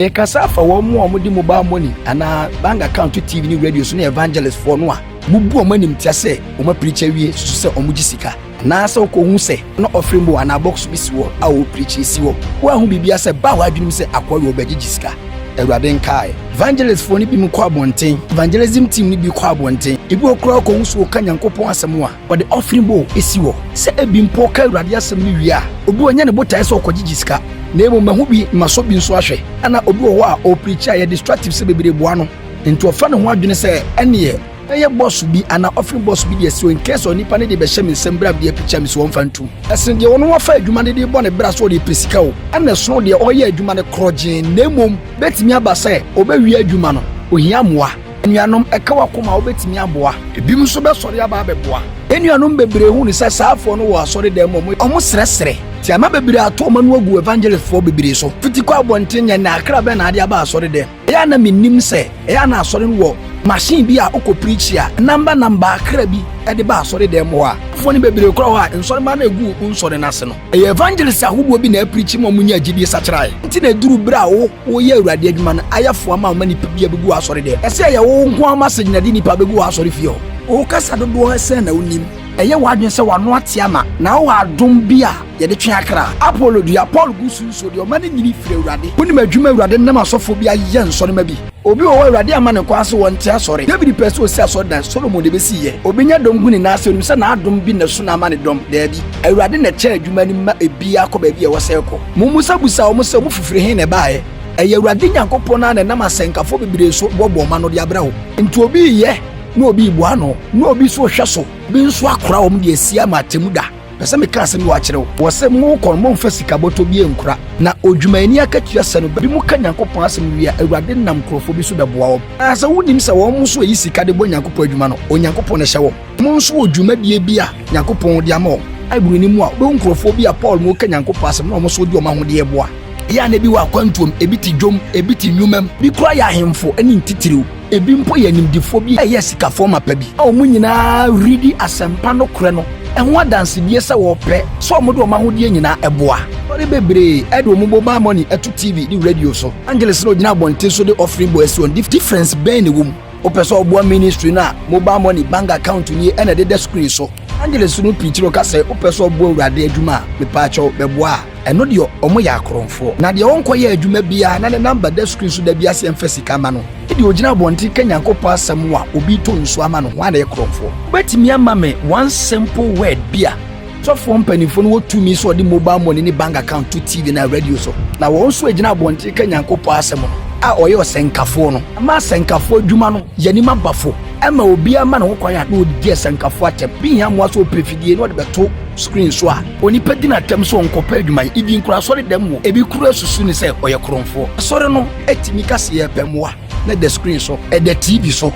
Ekasa fa wo mo di mobile money ana bank account to TV ni radio so na evangelist for no a bubu o manim tia se o ma preach awie so se o mugi sika na se ko hu se na offering bo ana box bi si wo a o preach si wo wa hu bibia se ba wa adwunim se akwa wo bagigi sika Ewurade nkai evangelist for ni bi mu kwa bonten evangelism team ni bi kwa bonten ibi okura ko hu so ka Nyankopon asem a o de offering bo esi wo se ebi mpo ka Ewurade asem ni wi a obi onya ne botae se okogigi sika na emu mahu bi maso bi nso ahwe ana obi wo a o preach a ye destructive se bebere boa no nti ofa ne ho adwene se ene ye boss bi ana offering boss bi de so in case onipa ne de be hye me nsembra bi apicha me so won fantum esen de wono wafa adwuma de bo ne bra so de pesika o ana so de oye adwuma ne krogin na emom betimi aba se obawi adwuma no ohia moa enuanom eka wakoma obetimi aboa ebi mso be sori aba beboa enuanom bebre hu ni se saafo no wo asori dem omo sresre ti ama bebre ato manu agu evangelist for bebre so fitiko abontenya na akra be na ade aba asori dem ya na minim se ya na asori wo machine bi a oko preach ya number akra bi e de ba asori dem ho a fo ni bebre kro ho a nsori ma na egu nsori na se no e evangelist ahubwo bi na preach mo munya agidi sachirai nti na duru bra wo ye Awurade adwuma na ayafo ama ma ni pabia begu asori dem ese ya wo nko amase nyina di ni pa begu asori fie o kasa dodo ese na unim eye wadwen se wano ate ama na wo adom bia ye de twe akra Apollo dia Paul gusu so de o ma ne nyiri fire Awurade woni madwuma Awurade nam asofo bia ye nsori ma bi obi o Awurade ama ne kwa so won te asori David person osi asori dan Solomon de besi ye obi nya dom gu ni na ase onim se na adom bi na so na ama ne dom da bi Awurade na che adwuma ni ma ebia akọ ba bi e wo se ko mumusa busa o mo se mo fufure hin na baaye eye Awurade Nyankopon na nam asenkafo bebire so bobo ma no de abra ho nti obi ye no obi bua no no obi so hwe so bi nso akora wo de asia matemuda pese me ka asem wa kire wo se mo kon mo mfa sika boto bi enkura na odwumani akatua se no bi mu ka Nyankopon asem wi a Awurade nam krofo bi so da boa wo asa wonim se wo mo so yi sika de bo Nyankopon adwuma no Onyankopon na hye wo mo nso odwuma die bi a Nyankopon de ama wo aiburu ni mu a bo krofo bi a Paul mo ka Nyankopon asem na mo so di o ma ho de boa ya na bi wa kwantuom ebiti dwom ebiti nwumam bi kura ya hemfo ani ntitiriw ebi mpo ya nimdifo bi eye sikafo mapa bi o mu nyina ridi asempa no kore no enho adanse bi ese wo pe so mo do ma ho de nyina eboa ori bebre edo mo mobile money eto TV di radio so Angeles no nyina bonte so de offering boys on difference ben ne wom o person oboa ministry na mobile money bank account ni ena de screen so Angeles no pitiro ka se o person oboa Awurade adwuma me pa acho beboa eno de omo ya akromfo na de wonko ya adwuma bia na ne number de screen so da bia se emfasika ma no de ogina bonti ka Nyankopon asem wa obi to nso ama no ho na akromfo betimi ama me one simple word bia so for mpanifo no wotumi so de mobile money ni bank account to TV na radio so na won so agina bonti ka Nyankopon asem no a oye osenkafo no ama senkafo adwuma no yanima bafo ama obi ama no kwan ya no di senkafo atem bi hia mo so prefidie no de beto screen so a oni pedina tem so nkopa adwuma ibi nkura sori dem wo ebi kura susu ni se oye kromfo sori no etimi kase ye pemwa na the screen so the TV so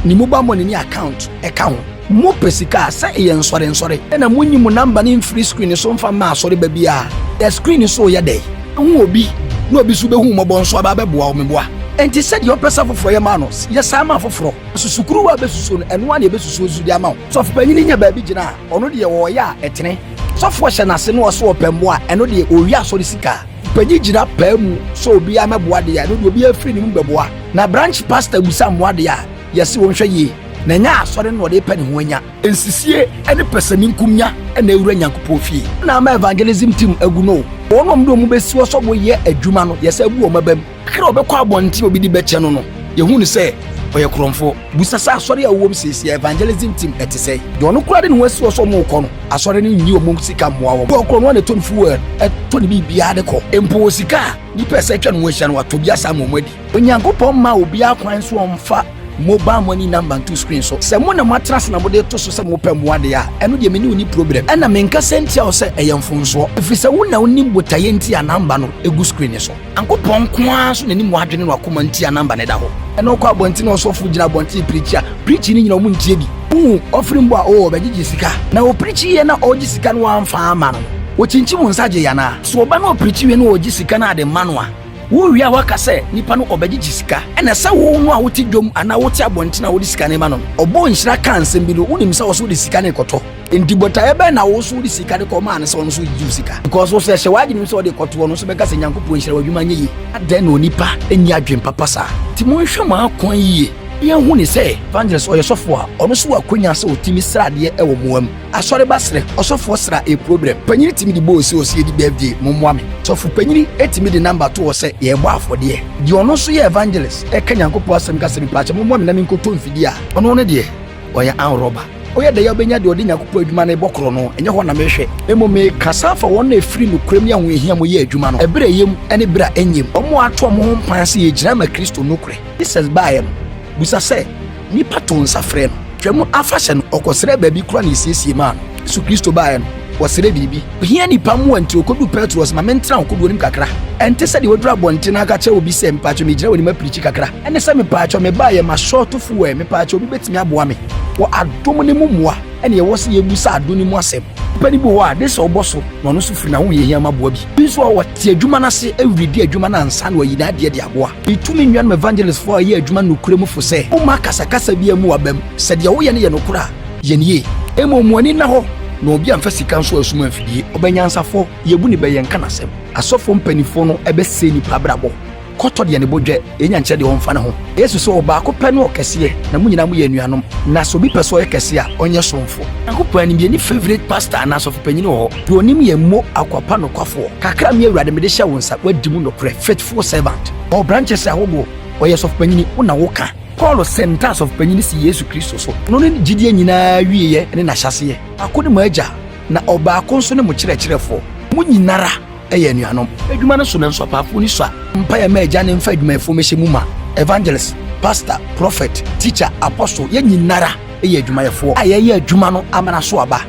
ni mobile money ni account ho mo pesika sa ye nsore na munyi mu number ni free screen so mfa ma sori ba bia the screen so ye dey hu obi no obi so be hu mo bon so aba beboa o meboa enti said your person for your manos ye sama foforo susukuru wa besusu no eno ane besusu zu di ama so fa panyini nya ba bi gina ono de wo ya etene so fo hye na se no so opembo a eno de owi asori sika panyi gina pamu so obi ameboa de ya no obi afiri ni mbeboa na branch pastor busa moade ya yesi won hwe yi na nya asori no de pani ho anya ensisie ene pesani nkumnya ena ewura Nyankopon fie na ma evangelism team agu no wonom do mu besi wo so bo ye adwuma no yesa abu o mabam kira obekọ abonti obi di beche no no yehu ni se oye kromfo busasa asori a wom sesi evangelism team etise de ono kura de no wasi wo so mo kọ no asori ni nyi o mo sika moa wo kọ no na ton fuel to ni bibia de kọ empo sika ni pese twa no hia no wato bia sa mo madi Onyankopon ma obi akwan so omfa mobile money number to screen so se mo na matras na bode to so se mo pem wade ya eno de meni oni problem ena menka sentia o se eyemfonso efisa wona oni botaye ntia number no egu screen so Ankopon kwa so nani mo adwene no akoma ntia number ne da ho eno kwa bonti na so fu gina bonti preach ni nyina mo ntie bi offering bo o bagigi sika na o preach ye na o gisika no amfa ama no o chinchi mo nsaje ya na so oba na o preach we na o gisika na de manoa wo wi a waka sɛ nipa no obegye sika ɛna sɛ wo no a wote dwom ana wote abɔnten wo de sika ne ma no ɔbɔ nhyira kan nsɛm bi no wonim sɛ wo so de sika ne kɔtɔ enti botae bɛ na wo so de sika de kɔ ma ne sɛ wo so gye sika because wo sɛ hyɛ wagye sɛ wo de kɔtɔ no so bɛka sɛ Nyankopɔn nhyira wadwuma nyɛ yi adɛn na onipa enyi adwen papa saa ti mo nhwɛ ma akon yie yɛn hu ne sɛ evangelist ɔyɛ sɔfo a ɔno so wakonya sɛ otimi sradeɛ ɛwɔ moam asɔre basre ɔsɔfo sra a problem panyini timi de bɔɔsi osie di birthday mommoa me sɔfo panyini etimi de number to wɔ sɛ yɛbɔ afɔdeɛ di ɔno so yɛ evangelist ɛka Nyankopɔn asɛm ka sɛ nipa kyɛ mommoa me na me nkɔtɔ mfidi a ɔno ne deɛ ɔyɛ anroba oyɛ da yɛbɛnya deɛ ɔde Nyankopɔn adwuma no bɔkoro no ɛnyɛ hɔ na mehwɛ emome kasa fa wɔn na efiri no kuram ne ahohia mo yɛ adwuma no ɛbrɛ yɛm ɛne brɛ enyem ɔmo ato ɔmo ho mpan sɛ yɛgyina ma Kristo no korɛ Jesus baayɛ no busa sɛ nipa to nsa frɛ no twɛm afa hyɛ no ɔkɔsrɛ baabi kora ne siesie ma no Yesu Kristo baayɛ no wɔsrɛ biribi hia nipa mu antiri okodu Petros ma mentena okodu onim kakra ɛnte sɛ de wɔdura bɔnten aka kyɛ obi sɛ mpaakyɛ me gyina onim apirikyi kakra ɛne sɛ mepaakyɛ me baayɛ ma shortfo wɔ mepaakyɛ obi betimi aboa me wɔ adom ne mu mmoa ɛne ɛwɔ sɛ yɛbusa adom ne mu asɛm nipa ni bi wɔ a de sɛ ɔbɔ so na ɔno so firi na ho yɛ hia ma boa bi nso a wɔte adwuma no ase awuridi adwuma no ansa na wɔyi na adeɛ de aboa bitumi nnuanom evangelist fo a yɛ adwuma no kura mu fo sɛ woma kasakasa bi amu abam sɛ deɛ woyɛ no yɛ no kora yɛ nie emu ani na hɔ na obi amfa sika nso asuma afidie ɔbɛnyansafo yɛbu ne bɛyɛ nka nasɛm asɔfo mpanifo no ɛbɛsɛ nipa brabɔ kɔtɔ deɛ ne bodwe enya nkyɛ deɛ ɔmfa ne ho Yesu sɛ ɔbaako pɛ no ɔkɛseɛ na mo nyina mo yɛ anuanom na so bi pɛ so ɔyɛ kɛse a ɔnyɛ somfo Nyankopɔn anim yɛ ni favorite pastor na asɔfo panyin wɔ hɔ deɛ onim yɛ mo akwapa no kwafo kakra me awurade mede hyɛ wo nsa wadi mu nokorɛ faithful servant branches a wobo ɔyɛ sɔfo panyin wo na woka Paul sentas of panyin si Yesu Kristo so no ne gidie nyinaa wieyɛ ne na hyaseɛ akode mo agya na ɔbaako nso ne mo kyerɛkyerɛfo mo nyinara ɛyɛ anuanom adwuma no so ne nso apaafo ni so a mpaeɛ ma agya ne mfa adwumayɛfo mehyɛ mu ma evangelist pastor prophet teacher apostle yɛ nyinara ɛyɛ adwumayɛfo a yɛyɛ adwuma no amana so aba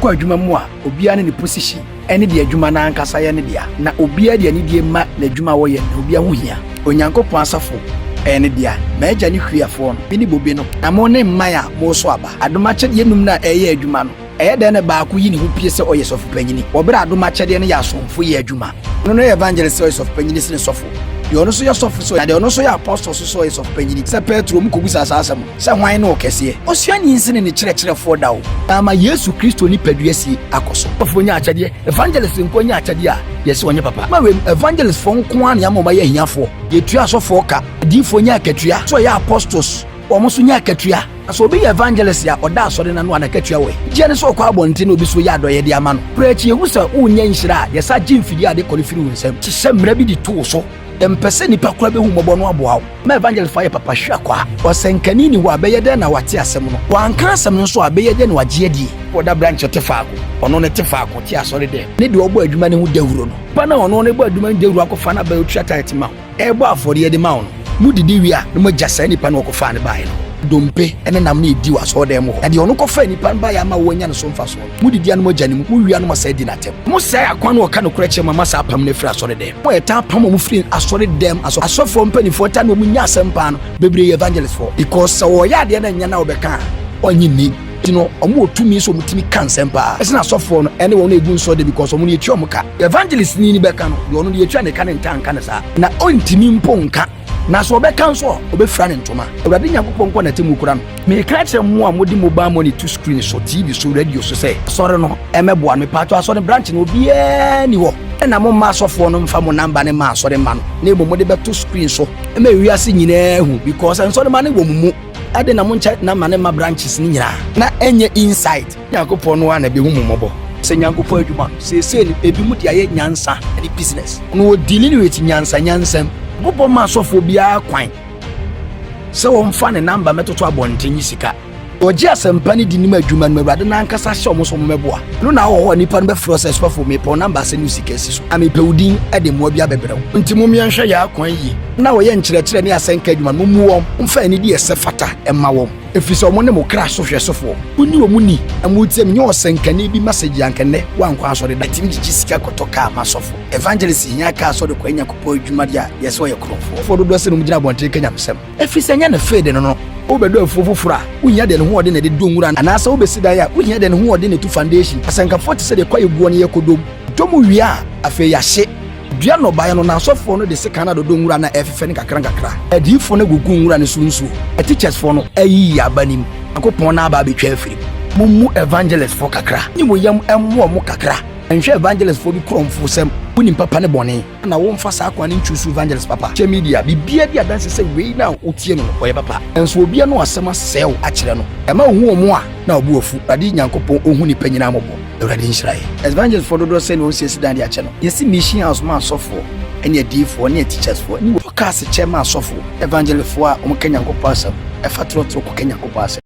kɔ adwuma mu a obiara ne ne position ɛne de adwuma na ankasa yɛ ne dia na obiara de anidie ma na adwuma wɔyɛ na obiara ho hia Onyankopɔn asafo ɛne dia ma agya ne hwiafo no bi ne bobe no na mo ne mman a mo so aba adomakyɛ de num na ɛyɛ adwuma no ɛyɛ dɛ ne baako yi ne ho pie sɛ ɔyɛ sɔfo panyini wɔbɛrɛ adomakyɛdeɛ no yɛ asomfo yɛ adwuma no no yɛ evangelist ɔyɛ sɔfo panyini sene sɔfo deɛ ɔno so yɛ sɔfo so na deɛ ɔno so yɛ apostle so ɔyɛ sɔfo panyini sɛ Petro mu kobu saa asɛm sɛ hwan ne ɔkɛseɛ ɔsuani nsene ne kyerɛkyerɛfoɔ da o ama Yesu Kristo nipadua sie akɔ so ɔfo nya akyɛdeɛ evangelist nko nya akyɛdeɛ a yɛsɛ ɔnyɛ papa ma wem evangelist fo nko a ne ama ɔma yɛ ahiafoɔ yɛtua asɔfoɔ ka diifo nya akatua so ɔyɛ apostles ɔmo so nya akatua so obi yɛ evangelist a ɔda asɔre na no anakatua wɔ gye ne so ɔkɔ abɔnten obi so yɛ adɔyɛ de ama no preach yehu sɛ wonya nhyira a yɛsa gye mfidi a de kɔ ne firi wo nsɛm hyehyɛ mmara bi de too so ɛmpɛ sɛ nipa kora bɛhu mmɔbɔ no aboa wo ma evangelist fa yɛ papa hwɛ akɔ a ɔsɛnkani ni hɔ a bɛyɛ dɛn na wate asɛm no wanka asɛm no nso a bɛyɛ dɛn na wagye adie wɔda branch te faako ɔno ne te faako te asɔre dɛ ne de ɔbɔ adwuma ne ho dawuro no ba na ɔno ne bɔ adwuma ne dawuro akɔfa na ba otua tight ma wo ɛbɔ afɔdeɛ de ma wo no mu didi wi a ne mo gya saa nipa no ɔkɔfa ne bae no dompe ene nam ne di waso dem ho de ono kofa nipa ba ya ma wonya no so mfa so mu didi anu mo gane mu wia no mo sa di na tem mo sa akwan no ka no kura che mama sa apam ne fira asore dem mo eta apam mo firi asore dem asofo mpanifo ta no mu nya asempa no bebre evangelist for because so ya de na nya na obeka onyi ni no omo otumi so mutimi kan sempa ese na asofo no ene won egun so de because omo ne etu omo ka evangelist ni beka no de ono de etu ne ka ne ntanka ne sa na ontimi mpo nka na so obeka nso obefra ne ntoma awurade Nyankopɔn nko na temu kura no me ka kyerɛ mo a modi mobile money to screen so TV so radio so say sorry no emeboa me pato asɔre branch no obiaa ni hɔ na mo ma asɔfo no mfa mo number ne ma asɔre ma no na ebo mo de beto screen so ema wiase nyinaa hu because asɔre ma ne wɔ mu ade na mo nkyɛ na ma ne ma branches ni nyinaa na enye inside Nyankopɔn no ana be hu mmɔbɔ sɛ Nyankopɔn adwuma se ni ebi mu de ayɛ nyansa ne business no dealing with nyansam bobo ma asofo bia kwan sɛ wɔmfa ne number metoto abɔnten sika ɔgye asɛmpa ne di nim adwuma no awurade na ankasa hyɛ ɔmo so mmɛboa no na wɔwɔ nipa no bɛfrɛ sɛ sɔfo me pɔ number sɛ no sika si so amepɛwudin de mmoa bia bɛbrɛw nti mo miɛnhwɛ yɛ akwan yi na wɔyɛ nkyerɛkyerɛ ne asɛnka adwuma no mu wɔm mfa ani di ɛsɛ fata ɛma wɔm efisɛ ɔmo ne mo kra sohwɛ sofo uni ɔmo ni amutie me ɔsɛnkane bi message yankɛnɛ wankwa asɔre da tim gye sika kɔtɔ ka ma sofo evangelist nya ka asɔre kwa Nyankopɔn adwuma dia yɛsɛ ɔyɛ krɔfo fo dodo sɛ no mu gyina abɔnten Kenya mesɛm efisɛ nya na fade no obedo afofofora unya de ne ho ode na de donwura anasa obesida ya unya de ne ho ode na tu foundation asankafo te se de kwaye buo ne yakodom tomu wi a afa ya hye dua no ba no na asofo no de se kana do nwura na efefe ne kakra adifo no gugu nwura ne sunsu teachers fo no ayi abanim akopon na aba betwa afiri mumu evangelist fo kakra ni mo yam emmo mo kakra enhwe evangelist fo bi kromfo sem woni papa ne bone na wo mfa sa akwa ne ntwusu evangelist papa che media bibia bi adanse se wei na otie no oye papa enso obia no asema sew a kire no ema ohu omo a na obu ofu ade nyankopon ohu ni panyina mobo ewrade nshirae evangelist fo dodo se no osiesi dan de a che no yesi mission house ma sofo ene adifo ne teachers fo ni podcast chairman sofo evangelist fo a omo kanyankopon asem efa trotro ko kanyankopon asem